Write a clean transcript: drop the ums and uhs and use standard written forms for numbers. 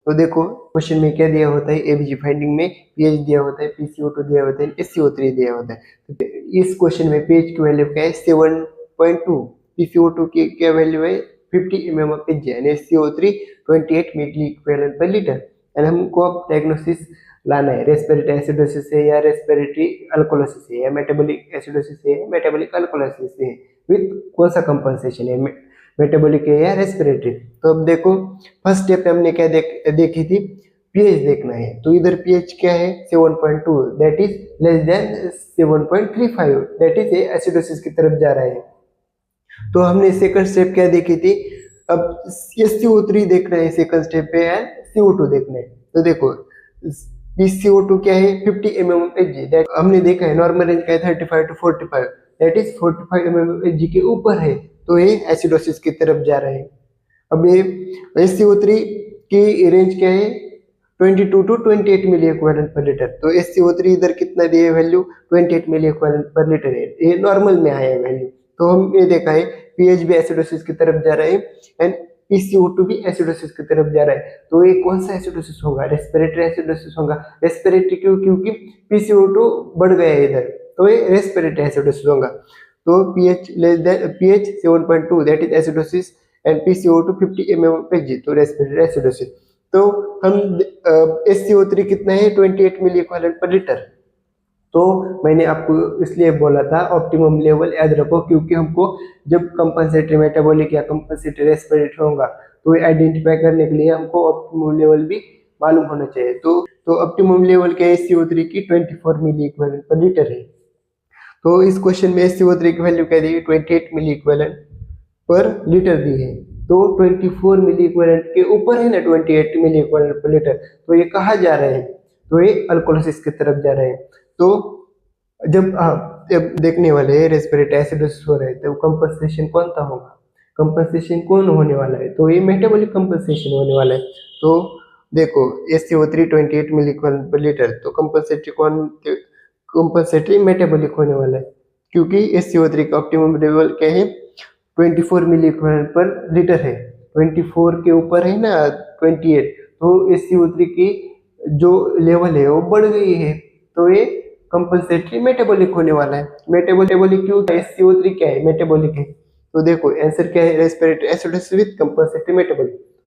तो देखो क्वेश्चन में क्या दिया होता है, एबीजी फाइंडिंग में पीएच दिया होता है, पीसीओ2 दिया होता है, एससीओ3 दिया होता है। तो इस क्वेश्चन में पीएच की वैल्यू क्या है 7.2, पीसीओ2 की क्या वैल्यू है 50 mm of Hg यानी एससीओ3 28 milliequivalent per litre. And हमको अब डायग्नोसिस लाना है, रेस्पिरेटरी एसिडोसिस है या रेस्पिरेटरी अल्कोलिसिस है या मेटाबॉलिक एसिडोसिस है या मेटाबॉलिक अल्कोलिसिस है, विथ कौन सा कंपनसेशन है, मेटाबॉलिक है या रेस्पिरेटरी। तो अब देखो फर्स्ट स्टेप पे हमने क्या देखी थी, पीएच देखना है। तो इधर पीएच क्या है 7.2 that is less than 7.35 that is acidosis की तरफ जा रहा है। तो हमने सेकंड स्टेप क्या देखी थी, अब SCO3 देखना है सेकंड स्टेप पे एंड CO2 देखना है। तो देखो PCO2 क्या है 50 mm Hg, दैट हमने देखा है नॉर्मल रेंज का है 35 to 45 that is 45 mm Hg के ऊपर है, तो ये एसिडोसिस की तरफ जा रहा है। अब ये SCO3 की रेंज क्या है 22 to 28 milliequivalent per litre. तो SCO3 इधर कितना दिए value 28 milliequivalent per litre है, ये नॉर्मल में आया है वैल्यू। तो हमने देखा है पीएच भी एसिडोसिस की तरफ जा रहा है एंड PCO2 भी एसिडोसिस की तरफ जा रहा है। तो ये कौन सा एसिडोसिस होगा, रेस्पिरेटरी एसिडोसिस होगा। रेस्पिरेटरी क्यों, क्योंकि PCO2 बढ़ गया है इधर, तो ये रेस्पिरेटरी एसिडोसिस होगा। तो pH less than pH 7.2 that is acidosis and PCO2 50 mm Hg, तो रेस्पिरेटरी एसिडोसिस। तो हम SCO3 कितना है 28 मिली इक्विवेलेंट पर लीटर। तो मैंने आपको इसलिए बोला था ऑप्टिमम लेवल याद रखो, क्योंकि हमको जब कंपनसेटरी मेटाबॉलिक या कंपनसेटरी रेस्पिरेटरी होगा तो आइडेंटिफाई करने के लिए हमको ऑप्टिमम लेवल भी मालूम होना चाहिए। तो ऑप्टिमम लेवल क्या है SCO3 की 24 मिली इक्विवेलेंट पर लीटर है। तो इस क्वेश्चन में SCO3 की वैल्यू क्या दी है 28 मिली इक्विवेलेंट पर लीटर दी है। तो 24 मिली इक्विवेलेंट के ऊपर है ना 28 मिली इक्विवेलेंट पर लीटर, तो ये कहाँ जा रहे हैं, तो ये अल्कोलिसिस की तरफ जा रहे हैं। तो जब देखने वाले रेस्पिरेटरी एसिडोसिस हो रहे हैं तो कंपनसेशन कौन सा होगा, कंपनसेशन कौन होने वाला है, तो ये मेटाबॉलिक कंपनसेशन होने वाला है। तो देखो SCO3 28 milliequivalent per litre, तो कंपनसेटरी मेटाबॉलिक होने वाला है, क्योंकि SCO3 का ऑप्टिमम लेवल क्या है 24 मिली इक्विवेलेंट पर लीटर है, 24 के ऊपर है ना 28, तो SCO3 की जो लेवल है वो बढ़ गई है, तो ये कंपनसेटरी मेटाबॉलिक होने वाला है। मेटाबॉलिक क्यों, SCO3 क्या है मेटाबॉलिक है। तो देखो आंसर क्या है respiratory acidosis with compensatory metabolic.